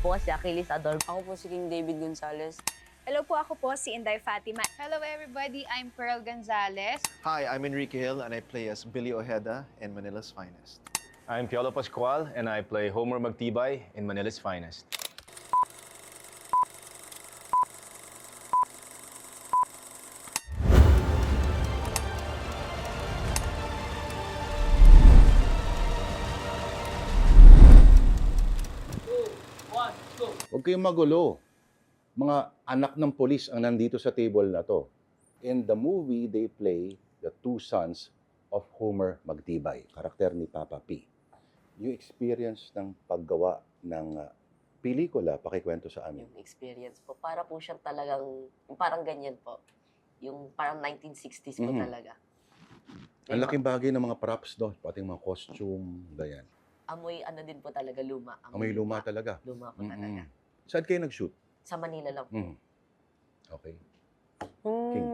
po si Achilles Ador. Ako po si King David Gonzalez. Hello po, ako po si Inday Fatima. Hello everybody, I'm Pearl Gonzalez. Hi, I'm Enrique Hill and I play as Billy Ojeda in Manila's Finest. I'm Piolo Pascual and I play Homer Magtibay in Manila's Finest. Huwag kayong magulo. Mga anak ng polis ang nandito sa table na to. In the movie, they play the two sons of Homer Magtibay, karakter ni Papa P. Yung experience ng paggawa ng pelikula, pakikwento sa amin. Yung experience po, para po siyang talagang, parang ganyan po. Yung parang 1960s po talaga. Ang laking bagay ng mga props doon, pati mga costume, ganyan. Amoy ano din po talaga, luma. Amoy luma talaga. Luma po talaga. Saan kayo nag-shoot? Sa Manila lang po. Okay.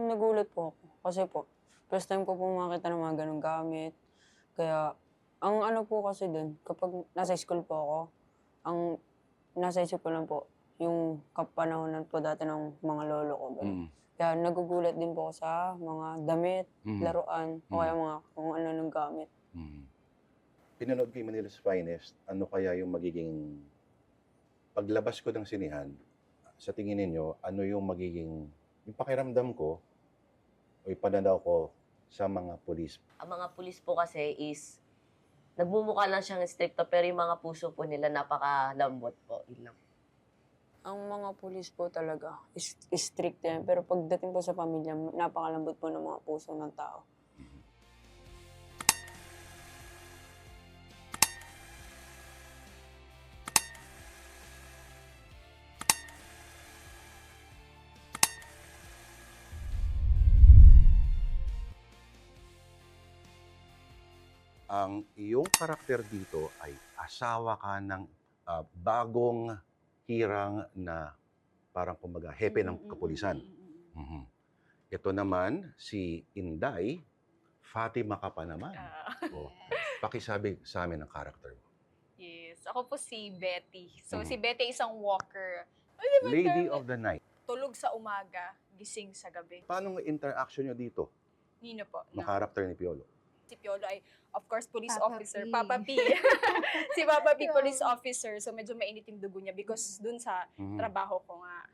Nagulat po ako. Kasi po, first time ko po makita ng mga ganong gamit. Kaya, ang ano po kasi dun, kapag nasa school po ako, ang nasa isip ko lang po, yung kapanahonan po dati ng mga lolo ko. Kaya nagugulat din po ako sa mga damit, laruan, o kaya mga kung ano ng gamit. Pinanood ko yung Manila's Finest, ano kaya yung magiging paglabas ko ng sinihan, sa tingin ninyo, ano yung magiging, yung pakiramdam ko, o yung pananaw ko sa mga pulis? Ang mga pulis po kasi is, nagmumukha lang siyang stricto, pero yung mga puso po nila napakalambot po. Yun lang. Ang mga pulis po talaga, strict yan. Pero pagdating po sa pamilya, napakalambot po ng mga puso ng tao. Ang iyong karakter dito ay asawa ka ng bagong hirang na parang kumbaga hepe ng kapulisan. Ito naman, si Inday, Fatima ka pa naman. Pakisabi sa amin ang karakter mo. Yes, ako po si Betty. So si Betty isang walker. Lady of the Night. Tulog sa umaga, gising sa gabi. Paano ang interaction nyo dito? Nino po. Ng karakter ni Piolo? Si Piolo ay, of course, police Papa officer. P. Papa P. Si Papa P, police officer. So medyo mainit yung dugo niya because dun sa trabaho ko nga.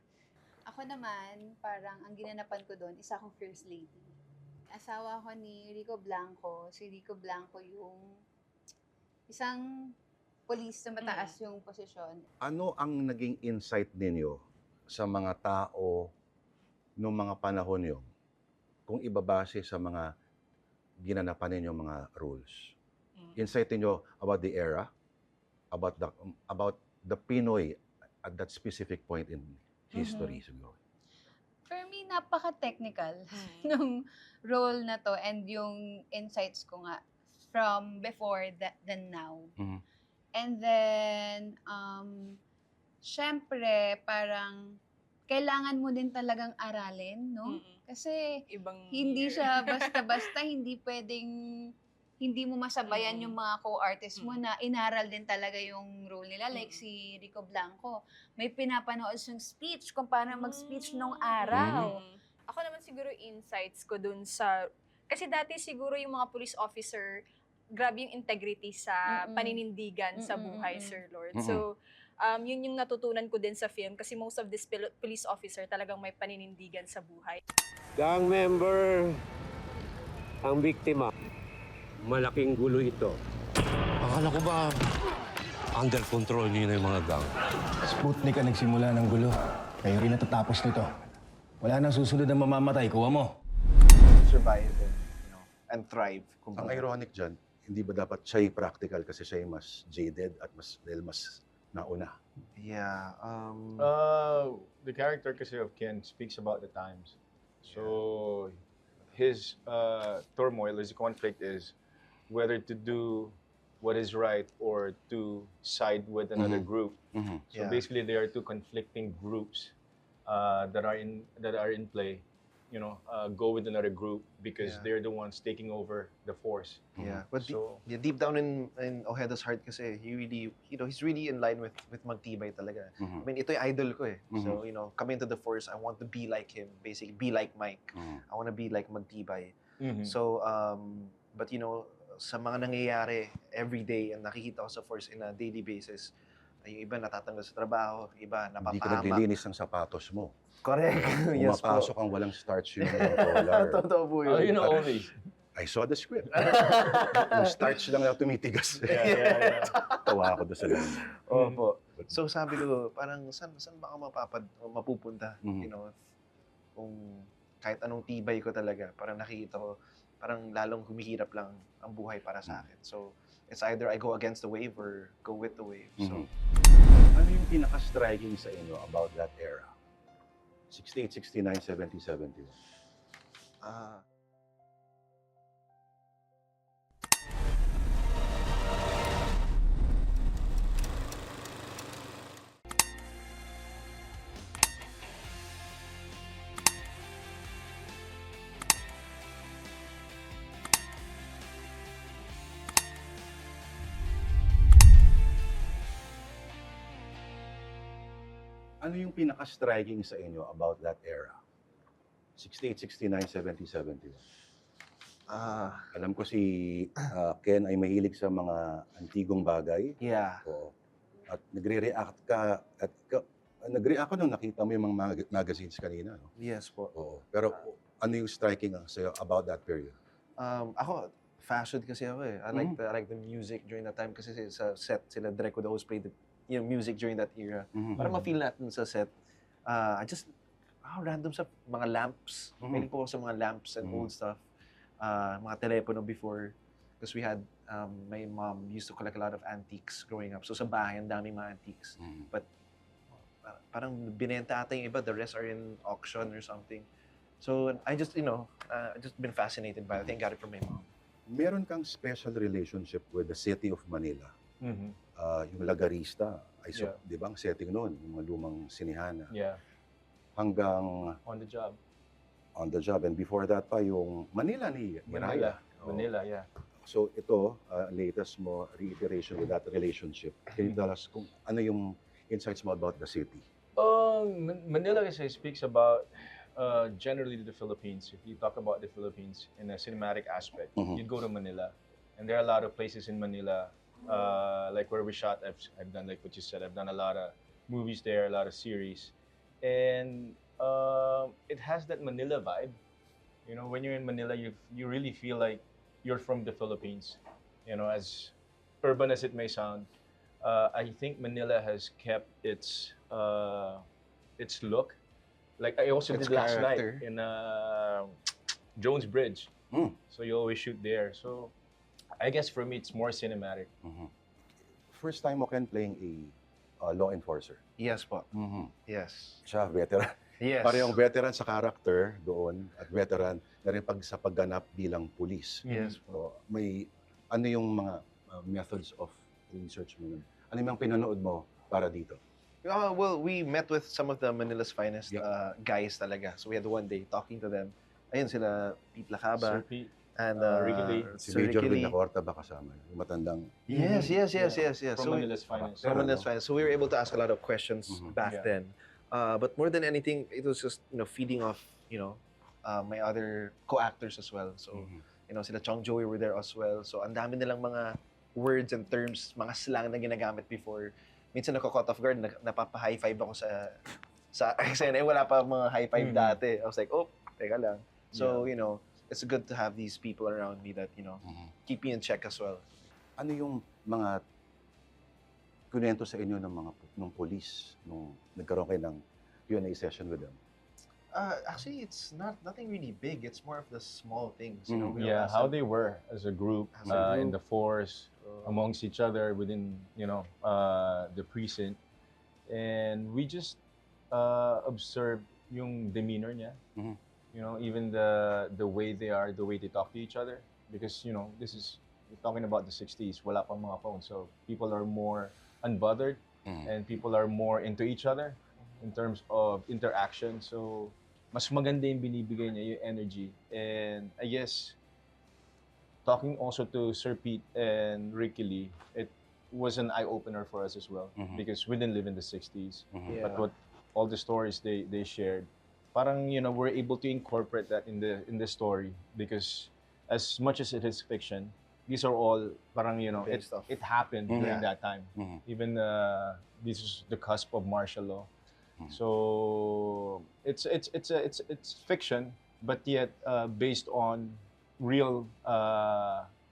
Ako naman, parang ang ginanapan ko doon, isa akong first lady. Asawa ko ni Rico Blanco. Si Rico Blanco yung isang police na mataas yung posisyon. Ano ang naging insight ninyo sa mga tao noong mga panahon yun kung ibabase sa mga ginanapan ninyo mga rules? Insight niyo about the era, about the Pinoy at that specific point in history siguro. For me, napaka-technical nung role na to and yung insights ko nga from before than now. And then, syempre, parang kailangan mo din talagang aralin, no? Kasi hindi siya basta-basta, hindi pwedeng, hindi mo masabayan yung mga co-artists mo na inaral din talaga yung role nila. Like si Rico Blanco, may pinapanood siyang speech kung paano mag-speech nung araw. Ako naman siguro insights ko dun sa, kasi dati siguro yung mga police officer, grabe yung integrity sa paninindigan sa buhay, Sir Lord. So, yun yung natutunan ko din sa film kasi most of this police officer talagang may paninindigan sa buhay. Gang member ang biktima. Malaking gulo ito. Akala ko ba under control niyo na yung mga gang? Sputnik ang nagsimula ng gulo. Kayo rin natatapos nito. Wala nang susunod na mamamatay. Kuha mo. Survive and thrive. Ang ironic dyan, hindi ba dapat siya'y practical kasi siya'y mas jaded at dahil mas nauna? Yeah. The character kasi of Ken speaks about the times. So his turmoil, his conflict is whether to do what is right or to side with another group. So basically, there are two conflicting groups that are in play. go with another group because Yeah. they're the ones taking over the force. Yeah, but So- deep down in Ojeda's heart kasi, he really, he's really in line with Magtibay talaga. I mean, ito yung idol ko eh. So, coming into the force, I want to be like him, basically, be like Mike. I want to be like Magtibay. So, but sa mga nangyayari every day, ang nakikita ko sa force in a daily basis, ay yung iba natatanggal sa trabaho, iba Hindi ka napapahamak. naglilinis ng sapatos mo. Correct. Yes po. Pumapasok ang walang starch yung collar. Totoo po yun. You know only. I saw the script. Yung starch lang na tumitigas. Yeah. Tawa ako doon sa lang. Opo. So sabi ko, parang saan ba ako mapupunta? Kung kahit anong tibay ko talaga, parang nakikita ko, parang lalong humihirap lang ang buhay para sa akin. So, it's either I go against the wave or go with the wave. So, Ano yung pinaka-striking sa inyo about that era? 68, 69, 70, 71. Ano yung pinaka-striking sa inyo about that era? 68, 69, 70, 71. Alam ko si Ken ay mahilig sa mga antigong bagay. yeah. Oo. At nagre-react ka nag-react ka nung nakita mo yung mga magazines kanina, no? Yes po. Oo. Pero ano yung striking sa'yo about that period? Ako, fashion kasi ako eh. I like the music during that time kasi sa set, sila Dreco the host played the music during that era. Para ma-feel natin sa set. Random sa mga lamps. Mahilig po ako sa mga lamps and old stuff. Mga telepono before. Because we had, my mom used to collect a lot of antiques growing up. So sa bahay, ang daming mga antiques. But parang binenta ata yung iba, the rest are in auction or something. So I just, I just been fascinated by it. I think I got it from my mom. Meron kang special relationship with the city of Manila. Yung Lagarista, di ba ang setting noon, yung mga lumang sinihan. Yeah. Hanggang On the job. On the job. And before that pa, yung Manila ni Raya. Manila, yeah. So ito, latest mo, reiteration with that relationship. Can you tell us kung ano yung insights mo about the city? Manila kasi speaks about generally the Philippines. If you talk about the Philippines in a cinematic aspect, you go to Manila. And there are a lot of places in Manila, like where we shot. I've done like what you said. I've done a lot of movies there, a lot of series. And it has that Manila vibe. When you're in Manila, you really feel like you're from the Philippines. As urban as it may sound, I think Manila has kept its look. Like I also Its did last night character. in Jones Bridge. So you always shoot there. So I guess for me, it's more cinematic. First time mo Ken playing a law enforcer. Yes po. Yes. Siya, veteran. Yes. Parehong veteran sa character doon at veteran na rin sa pagganap bilang pulis. Yes po. So, ano yung mga methods of research mo nun? Ano yung mga pinanood mo para dito? Well, we met with some of the Manila's finest guys talaga. So we had one day talking to them. Ayun sila, Pete Lacaba. Sir Pete. And Ricky Lee. Si Sir Major Ricky Lee. Villacorta ba kasama? Yung matandang... Yes. From Manila's finest. From Manila's finest. So we were able to ask a lot of questions back Yeah. then. But more than anything, it was just feeding off my other co-actors as well. So sila Chong Joey were there as well. So ang dami nilang mga words and terms, mga slang na ginagamit before. Minsan nako-cut off guard, napapa-high five ako sa eksena. Wala pa mga high five dati. I was like, oh, teka lang. So it's good to have these people around me that keep me in check as well. Ano yung mga kunento sa inyo ng police nung nagkaroon kayo ng Q&A session with them? Actually, it's nothing really big. It's more of the small things. Yeah, how they were as a group, in the force, amongst each other within the precinct, and we just observed yung demeanor niya. Even the way they talk to each other, because we're talking about the 60s, wala pang mga phones, so people are more unbothered and people are more into each other in terms of interaction. So mas maganda yung binibigay niya, yung energy. And I guess, talking also to Sir Pete and Ricky Lee, it was an eye-opener for us as well. Because we didn't live in the 60s. Yeah. But what all the stories they shared, parang, you know, we're able to incorporate that in the story. Because as much as it is fiction, these are all parang, you know, Based off. it happened during Yeah. that time. Even this is the cusp of martial law. So it's fiction, but yet based on real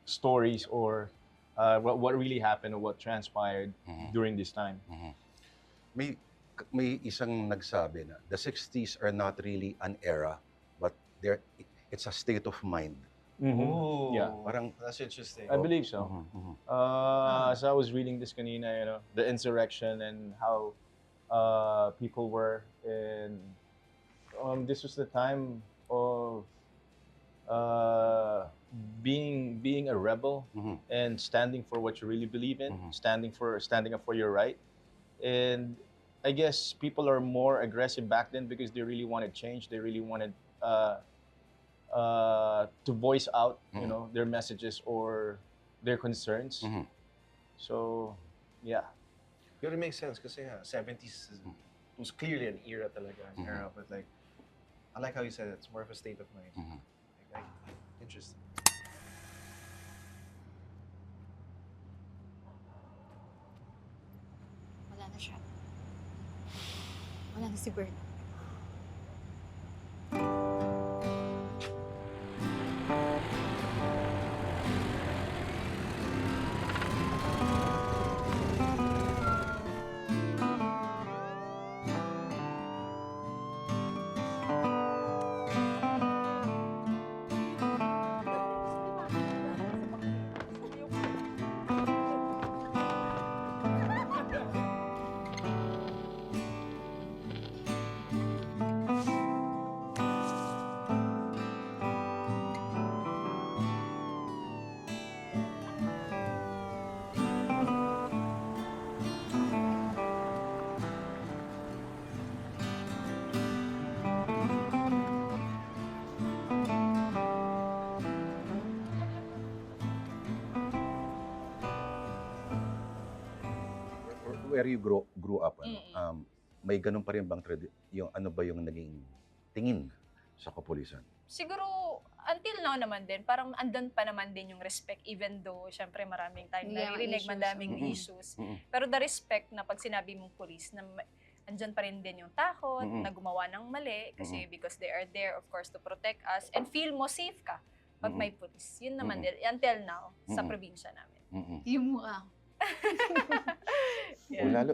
stories or what really happened or what transpired during this time. May isang nagsabi na the 60s are not really an era, but it's a state of mind. Oh, Yeah. Parang that's interesting. I believe so. As I was reading this kanina, you know, the insurrection and how people were, and this was the time of being a rebel and standing for what you really believe in, standing up for your right. And I guess people are more aggressive back then because they really wanted change. They really wanted to voice out, you know, their messages or their concerns. So, yeah. But it makes sense kasi 70s was clearly an era talaga, an era, but like, I like how you said it, it's more of a state of mind. Like, interesting. Wala na siya. Wala na si Bert. where you grew up, may ganun pa rin bang yung ano ba yung naging tingin sa kapulisan? Siguro, until now naman din, parang andun pa naman din yung respect even though, syempre maraming tayong naririnig, madaming issues. Pero the respect na pag sinabi mong police, na andyan pa rin din yung takot na gumawa ng mali kasi because they are there, of course, to protect us and feel mo safe ka pag may police. Yun naman din, until now, sa probinsya namin. Yung mukha. O lalo,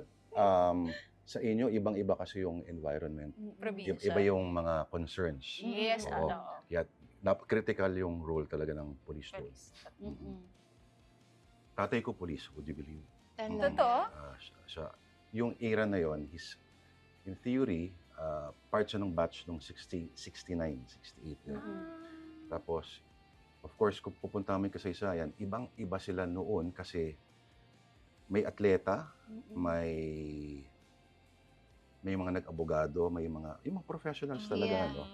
sa inyo, ibang-iba kasi yung environment. Probinsya. Iba yung mga concerns. Yes, Oo. Kaya critical yung role talaga ng police role. Tatay ko police, would you believe? Totoo? Yung era na yon, in theory, part siya ng batch nung 69, 68. Tapos, of course, kung pupunta kami kasaysayan, ibang-iba sila noon kasi may atleta, may mga nag-abogado, yung mga professionals talaga, no?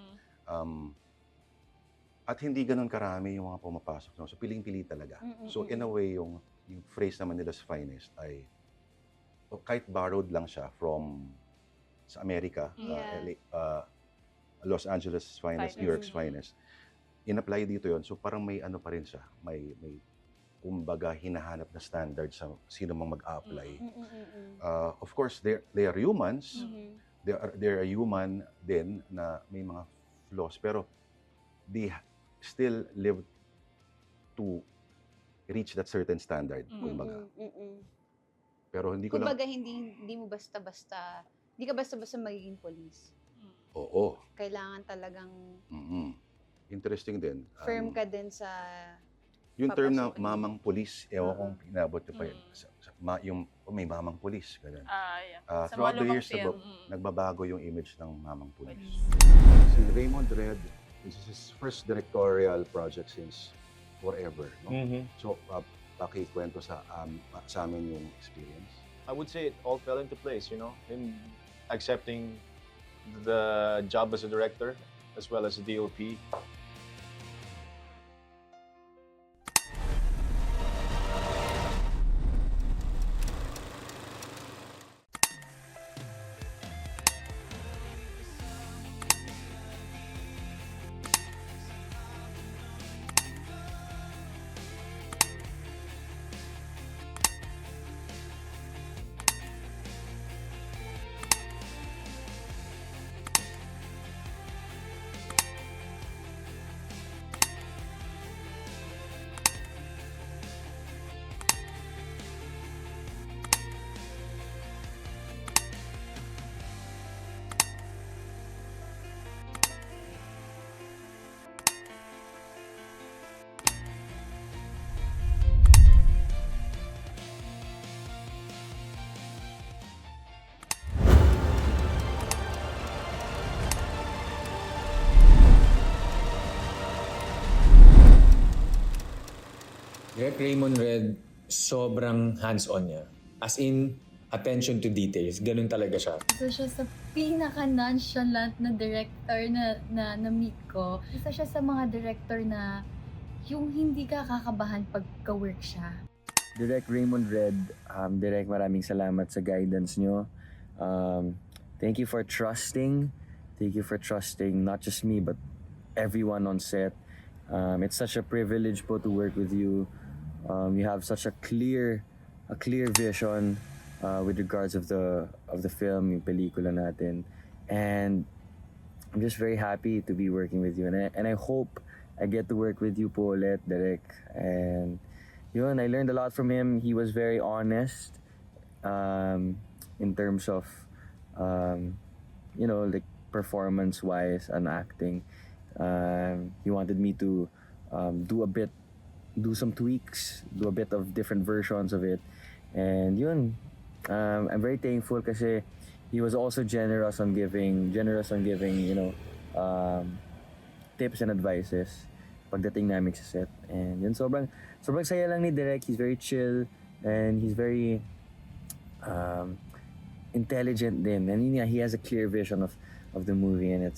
At hindi ganun karami yung mga pumapasok, no? So piling-pili talaga. So in a way, yung phrase naman nila sa finest ay kahit borrowed lang siya from sa Amerika, Los Angeles finest, New York's finest. In-apply dito yon, so parang may ano pa rin siya, may kumbaga hinahanap na standard sa sino mang mag-a-apply. Of course, they are humans. They are human din na may mga flaws, pero they still live to reach that certain standard, kumbaga. Pero hindi ko kumbaga, hindi mo basta-basta, hindi ka basta-basta magiging police. Oo. Kailangan talagang interesting din. firm ka din sa Yung term na papasukin. mamang police, ewan kong pinabot niyo pa yun. Yung may mamang police, ganun. Sa Throughout the malumang years, film. nagbabago yung image ng mamang police. Si Raymond Red, this is his first directorial project since forever. No? So, pakikwento sa amin yung experience. I would say it all fell into place, you know, in accepting the job as a director as well as a DOP. Direk Raymond Red, sobrang hands-on niya. As in, attention to details. Ganun talaga siya. Isa siya sa pinaka-nonchalant na director na meet ko. Isa siya sa mga director na yung hindi ka kakabahan pagka-work siya. Direk Raymond Red, Direk, maraming salamat sa guidance nyo. Thank you for trusting. Thank you for trusting not just me, but everyone on set. It's such a privilege po to work with you. You have such a clear vision with regards of the film, yung pelikula natin, and I'm just very happy to be working with you. And I hope I get to work with you po ulit, Direk. And yun, I learned a lot from him. He was very honest in terms of like performance-wise and acting. He wanted me to do some tweaks, do a bit of different versions of it. And yun, I'm very thankful kasi he was also generous on giving, tips and advices pagdating namin sa set. And yun, sobrang saya lang ni Direk. He's very chill and he's very intelligent din. And yun, he has a clear vision of the movie, and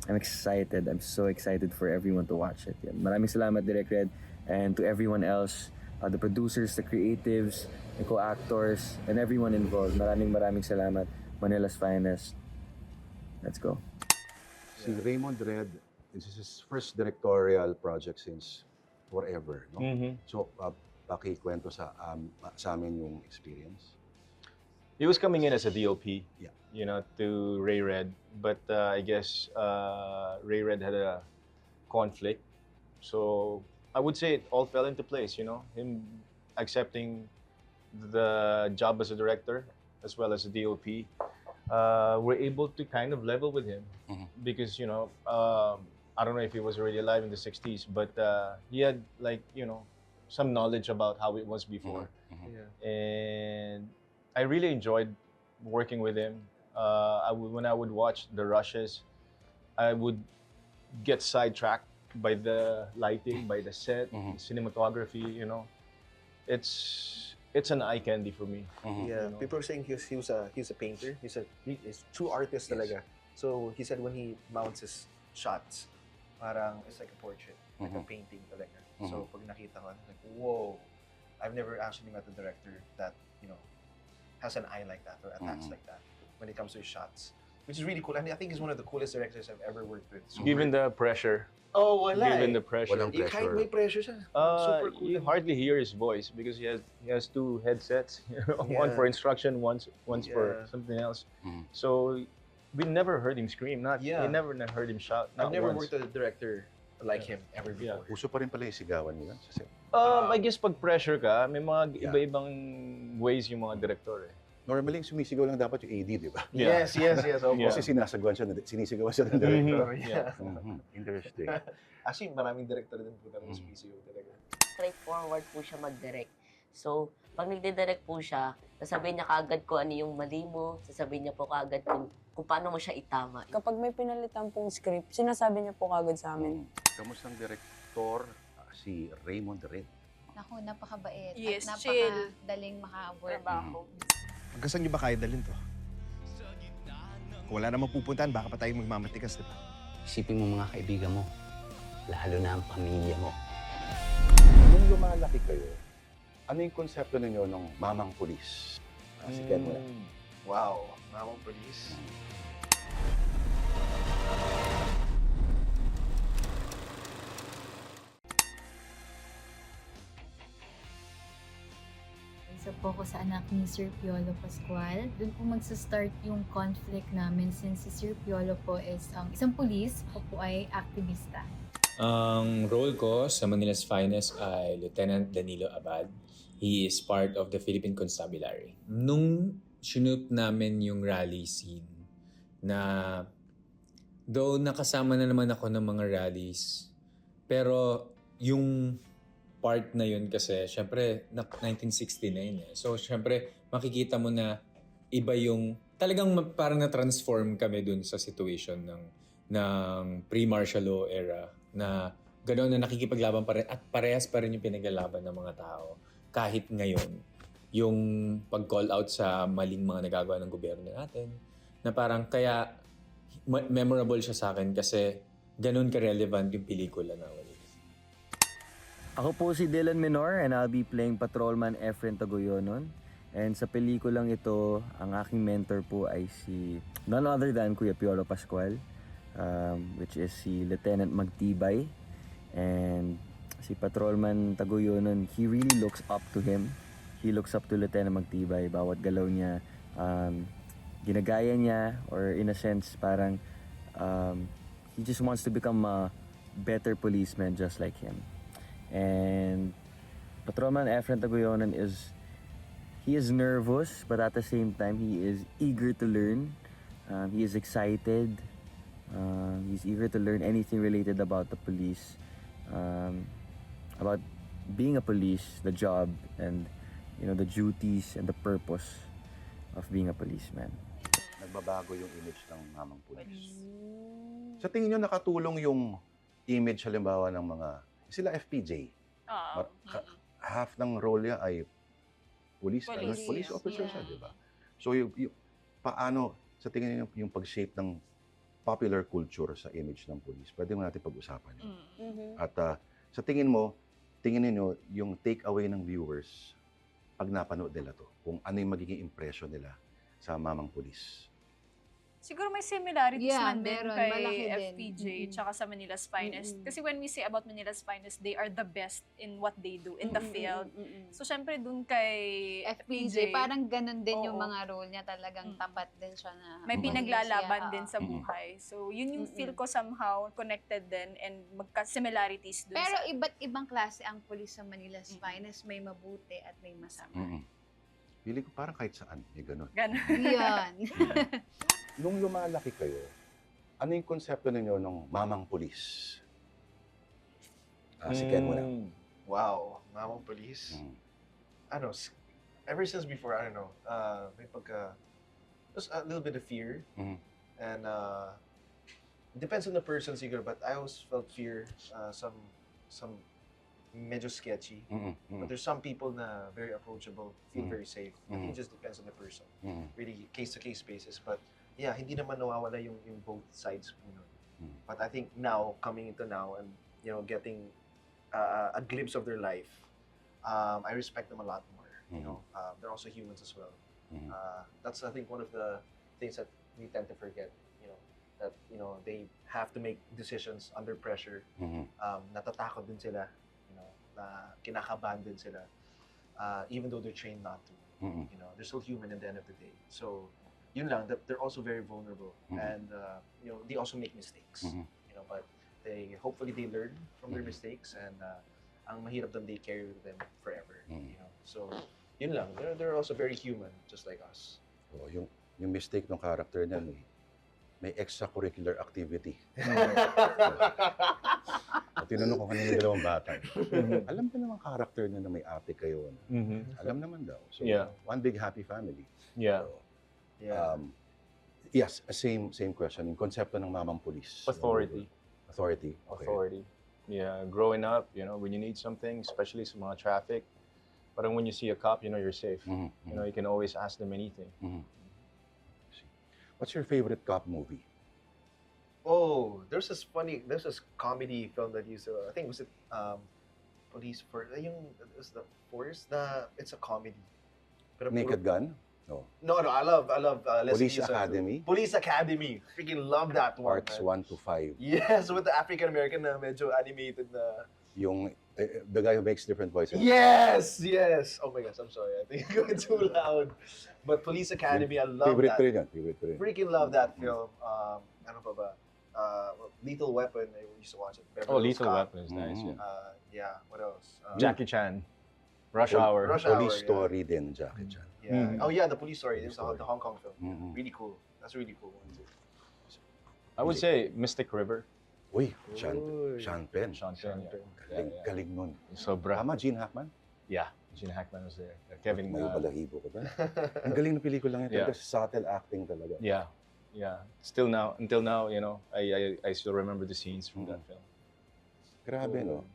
I'm excited. I'm so excited for everyone to watch it. Yan. Maraming salamat, Direk Red, and to everyone else, the producers, the creatives, the co-actors, and everyone involved. Maraming salamat. Manila's finest. Let's go. Si Raymond Red, this is his first directorial project since forever, no? So, pakikwento sa amin yung experience. He was coming in as a DOP, Yeah. to Ray Red, but I guess Ray Red had a conflict. So I would say it all fell into place, him accepting the job as a director as well as a DOP. We're able to kind of level with him because, I don't know if he was already alive in the 60s, but he had some knowledge about how it was before. Yeah. And I really enjoyed working with him. When I would watch the rushes, I would get sidetracked by the lighting, by the set, cinematography. It's an eye candy for me. Yeah, people are saying he's a painter. He's true artist talaga. So he said when he mounts his shots, parang it's like a portrait, like a painting talaga. So pag nakita ko, I'm like, whoa, I've never actually met a director that has an eye like that or attacks like that when it comes to his shots, which is really cool. And I think he's one of the coolest directors I've ever worked with. Given the pressure. Oh, wala. Given the pressure. Walang pressure. Kahit may pressure siya. Super cool. You hardly hear his voice because he has two headsets, one for instruction, once for something else. So we never heard him scream. We never heard him shout. I've never once. worked with a director like him ever before. Uso pa rin pala yung sigawan nila sa set. I guess pag pressure ka, may mga iba-ibang ways yung mga director eh. Normally, yung sumisigaw lang dapat yung AD, di ba? Yeah. Yes. Oh, Kasi sinisigawan siya ng director. Yeah. Interesting. Actually, maraming director din po talaga sa PCO talaga. Straightforward po siya mag-direct. So, pag nagde-direct po siya, sasabihin niya kaagad kung ano yung mali mo, sasabihin niya po kaagad kung paano mo siya itama. Kapag may pinalitan pong script, sinasabi niya po kagad sa amin. Kamusta ang direktor si Raymond Red? Naku, napakabait. Yes, at chill. napakadaling maka-work. Trabaho. Hanggang saan niyo ba kaya dalhin to? Kung wala namang pupuntahan, baka pa tayo magmamatikas, di ba? Isipin mo mga kaibigan mo, lalo na ang pamilya mo. Nung lumalaki kayo, ano yung konsepto ninyo ng mamang pulis? Si Ken mo lang. Wow, mamang police. Isa po ako sa anak ni Sir Piolo Pascual. Doon po magsa-start yung conflict namin since si Sir Piolo po is isang pulis, ako po ay aktivista. Ang role ko sa Manila's Finest ay Lieutenant Danilo Abad. He is part of the Philippine Constabulary. Nung shoot namin yung rally scene na though nakasama na naman ako ng mga rallies, pero yung part na yun kasi, syempre, 1969 eh. So, syempre, makikita mo na iba yung, talagang parang na-transform kami dun sa situation ng pre-martial law era na gano'n na nakikipaglaban pa rin at parehas pa rin yung pinaglalaban ng mga tao. Kahit ngayon, yung pag-call out sa maling mga nagagawa ng gobyerno natin, na parang kaya memorable siya sa akin kasi gano'n ka-relevant yung pelikula na wala. Ako po si Dylan Menor and I'll be playing Patrolman Efren Tagoyonon. And sa pelikulang ito, ang aking mentor po ay si none other than Kuya Piolo Pascual, which is si Lieutenant Magtibay. And si Patrolman Tagoyonon, he really looks up to him. He looks up to Lieutenant Magtibay. Bawat galaw niya, ginagaya niya, or in a sense, parang he just wants to become a better policeman just like him. And Patrolman Efren Tagoyonon he is nervous, but at the same time, he is eager to learn. He is excited. He's eager to learn anything related about the police, about being a police, the job, and the duties and the purpose of being a policeman. Nagbabago yung image ng mamang pulis. Sa tingin nyo, nakatulong yung image halimbawa ng mga sila FPJ. Half ng role niya ay police officer siya, di ba? So paano sa tingin niyo yung pag-shape ng popular culture sa image ng police? Pwede mo natin pag-usapan yun. At sa tingin niyo yung take-away ng viewers pag napanood nila to, kung ano yung magiging impression nila sa mamang pulis? Siguro may similarities man din meron. kay Malaki din. FPJ tsaka sa Manila's Finest. Kasi when we say about Manila's Finest, they are the best in what they do, in the field. So, syempre dun kay FPJ, parang ganun din yung mga role niya. Talagang tapat din siya na may pinaglalaban din sa buhay. So, yun yung feel ko somehow connected din and magka-similarities dun Pero sa... iba't ibang klase ang pulis sa Manila's Finest. May mabuti at may masama. Pili ko parang kahit saan, may ganun. Yan. Nung lumalaki kayo, ano yung konsepto ninyo ng mamang pulis? Si Ken mo lang. Wow, mamang police. Ano, ever since before, I don't know, may just a little bit of fear. And it depends on the person siguro, but I always felt fear, some medyo sketchy. But there's some people na very approachable, feel very safe. I think it just depends on the person. Really case-to-case basis. But yeah, hindi naman nawawala yung both sides. But I think now, coming into now and getting a glimpse of their life, I respect them a lot more. They're also humans as well. That's I think one of the things that we tend to forget. That they have to make decisions under pressure. Natatakot din sila. Na kinakabahan din sila, even though they're trained not to. They're still human at the end of the day. So, yun lang, that they're also very vulnerable, and they also make mistakes. But hopefully they learn from their mistakes, and ang mahirap doon, they carry with them forever. So, yun lang, they're also very human, just like us. So, yung mistake ng character niya, may extracurricular activity. Tinanong ko kanina yung dalawang bata. Alam ba naman character niya na may ate kayo? Alam naman daw. So, one big happy family. Yeah. So, yes, same question. Yung konsepto ng mamang pulis. Authority. Okay. Authority. Yeah, growing up, when you need something, especially sa mga traffic, parang when you see a cop, you're safe. You can always ask them anything. What's your favorite cop movie? Oh, there's this comedy film that used to, I think was it Police for yung it was the Force, it's a comedy. Pero Naked Gun? No. No, I love Leslie Police Nielsen too. Academy? Police Academy. Freaking love that one. Parts man. 1 to 5. Yes, with the African American na medyo animated na. Yung, the guy who makes different voices. Yes! Oh my gosh, I'm sorry. I think I'm going too loud. But Police Academy, I love Favorite that. ko rin yan. Favorite ko rin. Freaking love that film. Ano pa ba? Lethal Weapon, I used to watch it. Beverly Hills Lethal Cop. Weapon is nice. Mhm. Yeah. What else? Jackie Chan. Rush Hour. Rush Hour, Police yeah. Story din, Jackie Chan. Yeah. Oh yeah, the Police Story. It's Story. the Hong Kong film. Mhm. Really cool. That's a really cool one too. I would say Mystic River. Uy, Sean Penn. Sean Penn. Galing nun. Sobra. Tama, Gene Hackman? Yeah, Gene Hackman was there. Kevin. May balahibo ko ba? Ang galing ng pelikula yan. Yeah. Talaga subtle acting talaga. Yeah. Until now, you know, I still remember the scenes from that film. Grabe, no?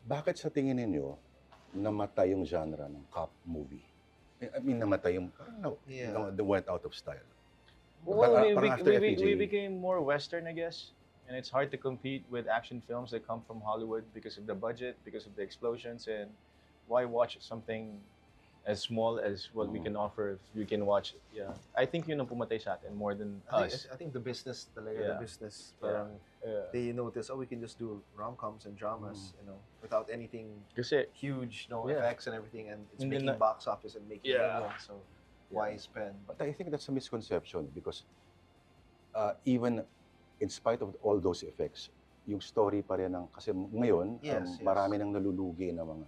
Bakit sa tingin ninyo namatay yung genre ng cop movie? I mean, namatay yung, they went out of style. Well, Parang after we FPJ. became more Western, I guess. And it's hard to compete with action films that come from Hollywood because of the budget, because of the explosions. And why watch something as small as what we can offer if we can watch? Yeah, I think yun ang pumatay sa atin more than us. I think the business talaga, Yeah. the business. Parang they notice, we can just do rom-coms and dramas, you know, without anything Kasi huge, no Yeah. effects and everything, and it's And then making box office and making millions. So why spend? But I think that's a misconception because even in spite of all those effects, yung story pa rin ng, kasi ngayon, Yes. marami nang nalulugi na mga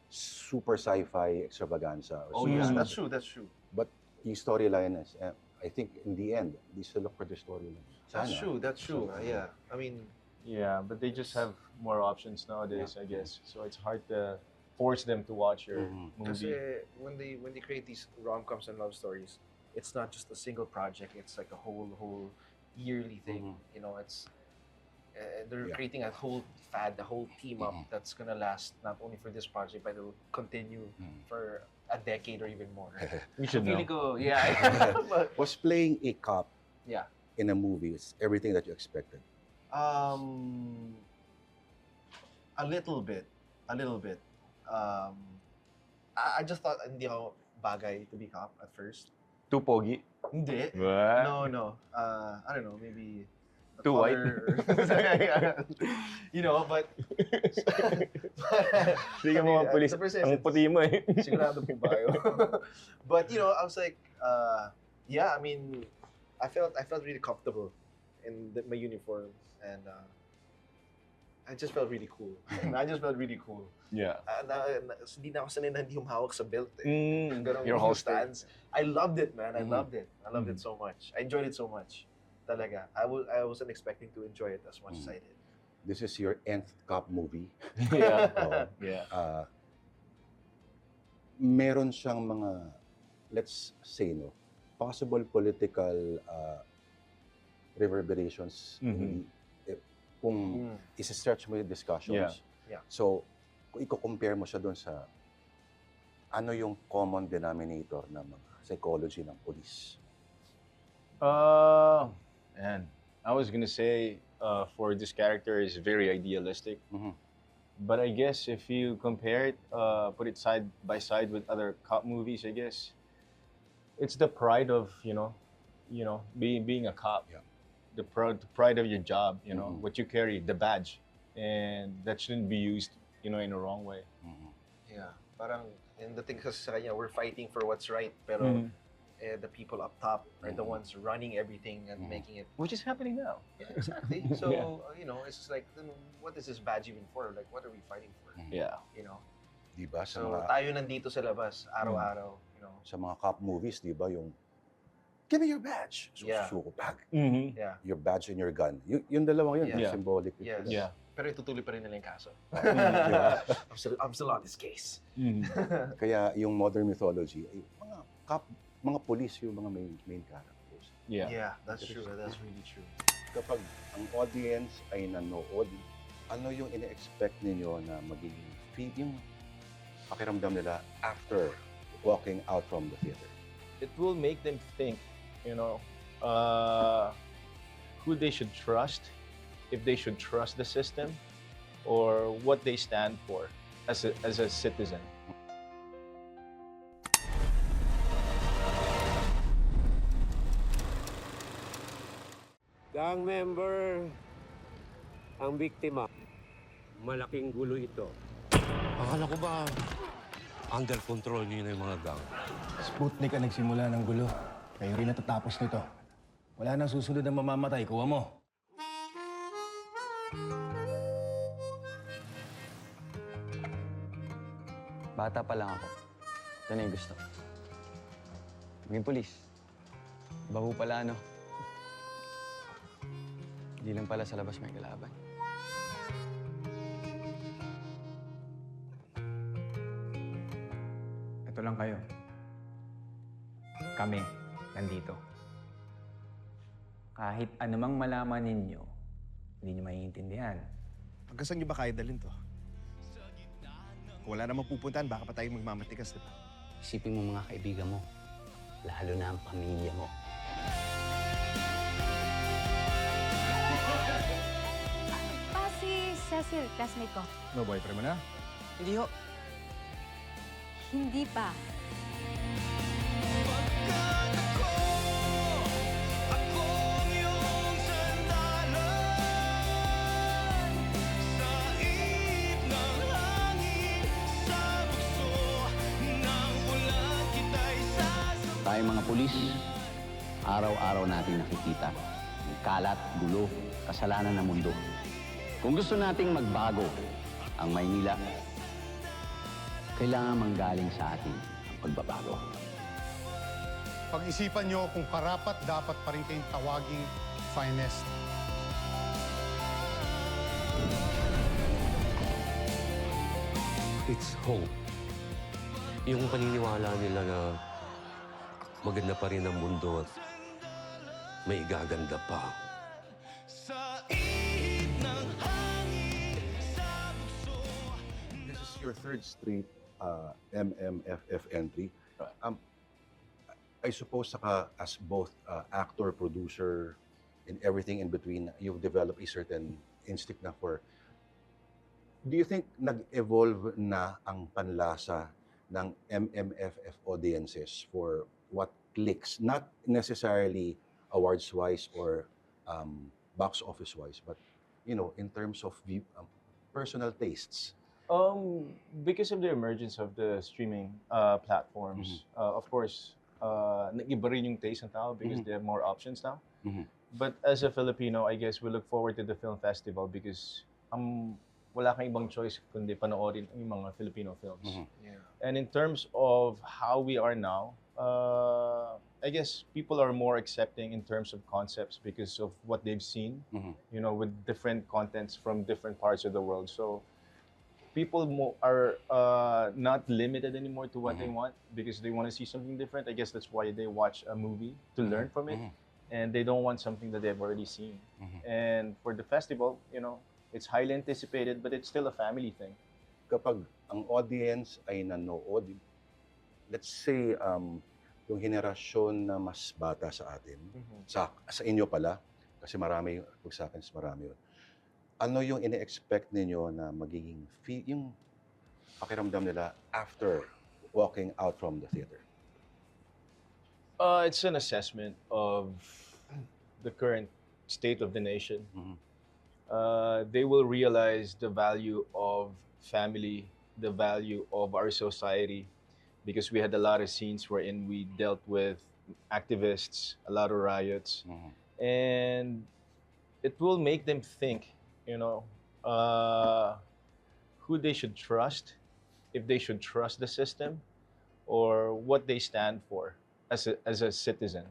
super sci-fi extravaganza. Oh yeah, that's true. But yung storyline is, I think in the end, they still look for the storyline. That's true. Yeah, I mean, yeah, but they just have more options nowadays, I guess. So it's hard to force them to watch your kasi movie. when they create these rom-coms and love stories, it's not just a single project. It's like a whole yearly thing. You know, it's they're creating a whole team up that's gonna last not only for this project, but it'll continue for a decade or even more. We should know. Go, yeah. Was playing a cop Yeah. in a movie is everything that you expected? A little bit. I just thought hindi ako bagay to be cop at first. Too pogi? Hindi. What? No. I don't know, maybe the Too white? color. You know, but Hindi ka mga pulis. Ang puti mo eh. Sigurado po ba yun? But you know, I was like, yeah, I mean, I felt really comfortable in my uniform, and I just felt really cool. Yeah. Hindi na ako sanay na hindi humawak sa belt eh. Ganun Your yung holster. stance. I loved it, man. I loved it so much. I enjoyed it so much. Talaga. I wasn't expecting to enjoy it as much as I did. This is your nth cop movie. Yeah. Yeah. Meron siyang mga, let's say, no, possible political reverberations kung isa-stretch mo yung discussions. Yeah. So, kung i-compare mo siya doon sa ano yung common denominator ng mga psychology ng police? Man, I was gonna say for this character is very idealistic. But I guess if you compare it, put it side by side with other cop movies, I guess it's the pride of being a cop. Yeah. The pride of your job, what you carry, the badge, and that shouldn't be used, in a wrong way. Yeah. Parang, and the thing kasi sa kanya, we're fighting for what's right, pero the people up top are the ones running everything and making it. Which is happening now. Yeah, exactly. So, it's just like, then what is this badge even for? Like, what are we fighting for? Yeah. Diba? Sa So, mga, tayo nandito sa labas, araw-araw, sa mga cop movies, diba, yung give me your badge. Yeah. Suko bag. Yeah. Your badge and your gun. Yung dalawang yun, Yeah. symbolic. Yes. Yeah. Pero itutuloy pa rin nila yung kaso. Diba? I'm still on this case. Kaya yung modern mythology, ay mga police yung mga main characters. Yeah, that's true. That's really true. Kapag ang audience ay nanood, ano yung ine-expect ninyo na magiging yung pakiramdam nila after walking out from the theater? it will make them think, you know, who they should trust, if they should trust the system, or what they stand for as a citizen. Gang member ang biktima. Malaking gulo ito. Akala ko ba under control niyo na yung mga gang? Sputnik ang nagsimula ng gulo. Kayo rin natatapos nito. Wala nang susunod na mamamatay. Kuha mo. Bata pa lang ako. Ito na yung gusto. Maging pulis. Iba ho pala, ano? Hindi lang pala sa labas may kalaban. Ito lang kayo. Kami, nandito. Kahit anumang malaman ninyo, hindi nyo maiintindihan. Hanggang saan nyo ba kaya dalhin to? Kung wala namang pupuntahan, baka pa tayo magmamatikas, di ba? Isipin mo mga kaibigan mo, lalo na ang pamilya mo. Si Cecil, classmate ko. No boyfriend mo na? Hindi ho. Hindi pa. Tayong mga pulis, araw-araw natin nakikita ang kalat, gulo, kasalanan ng mundo. Kung gusto nating magbago ang Maynila, kailangan manggaling sa atin ang pagbabago. Pag-isipan nyo kung karapat dapat pa rin kayong tawaging finest. It's hope. Yung paniniwala nila na maganda pa rin ang mundo at may igaganda pa. This is your third straight MMFF entry. I suppose as both actor, producer, and everything in between, you've developed a certain instinct na for... Do you think nag-evolve na ang panlasa ng MMFF audiences for what clicks? Not necessarily awards-wise or box office-wise, but, you know, in terms of personal tastes. Because of the emergence of the streaming platforms, of course, nag-iba rin yung taste ng tao because they have more options now. But as a Filipino, I guess we look forward to the film festival because wala kang ibang choice kundi panoorin yung mga Filipino films. And in terms of how we are now, I guess people are more accepting in terms of concepts because of what they've seen, you know, with different contents from different parts of the world. So people are not limited anymore to what they want because they want to see something different. I guess that's why they watch a movie to learn from it, and they don't want something that they've already seen. And for the festival, you know, it's highly anticipated, but it's still a family thing. Kapag ang audience ay nanood, let's say, yung henerasyon na mas bata sa atin, sa inyo pala, kasi marami, pag sa akin, marami yun. Ano yung ine-expect ninyo na magiging yung pakiramdam nila after walking out from the theater? It's an assessment of the current state of the nation. They will realize the value of family, the value of our society, because we had a lot of scenes wherein we dealt with activists, a lot of riots, and it will make them think, you know, who they should trust, if they should trust the system, or what they stand for as a citizen.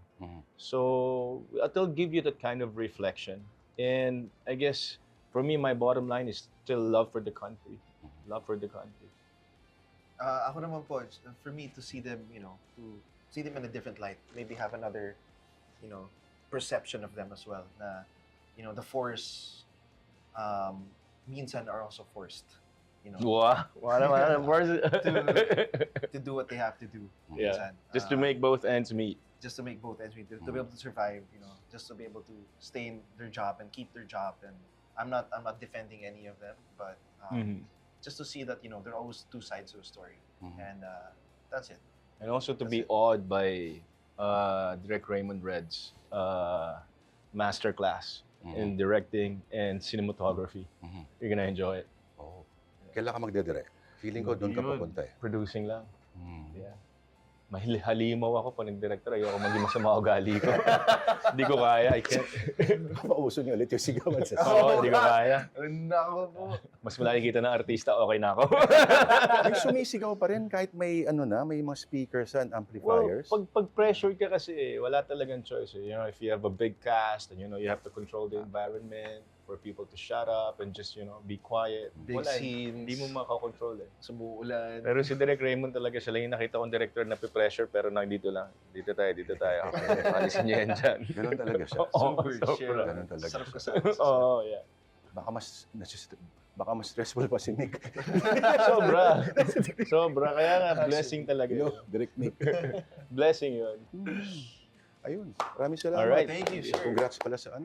So it'll give you that kind of reflection. And I guess for me, my bottom line is still love for the country. Love for the country. Ako naman po, for me to see them, you know, to see them in a different light, maybe have another, you know, perception of them as well. Na, you know, the force minsan are also forced. you know, to do what they have to do. Yeah, minsan. just to make both ends meet. Just to make both ends meet, to be able to survive, you know, just to be able to stay in their job and keep their job. And I'm not defending any of them, but just to see that, you know, there are always two sides to a story, and that's it. And also to be awed by Direct Raymond Red's masterclass in directing and cinematography. You're gonna enjoy it. Oh. Kailan ka magde-direct? Feeling ko doon ka papunta eh. Producing lang. Yeah. Halimaw ako pag nag-director. Ayoko maging masama ugali ko. Hindi ko kaya. I can't. Pauso niyo ulit yung sigawan sa Oo, hindi ko kaya. Nako po. Mas makikita ng artista, okay na ako. May sumisigaw pa rin kahit may may mga speakers and amplifiers. Well, pag pressure ka kasi wala talagang choice. You know, if you have a big cast and you know you have to control the environment for people to shut up and just, you know, be quiet. Big scenes. Hindi mo makakontrol eh. Sumuulan. Pero si Direk Raymond talaga, siya lang yung nakita kong director na pressure pero nandito lang. Dito tayo. Okay, alisin niyo yan dyan. Ganun talaga siya. Super chill. Ganun talaga Sarap siya. kasama. Oo, yeah. Baka mas stressful pa si Nick. Sobra. Kaya nga, blessing talaga yun. Direct Nick. Blessing yun. Ayun. Maraming salamat. Alright. Thank you, sir. Congrats pala sa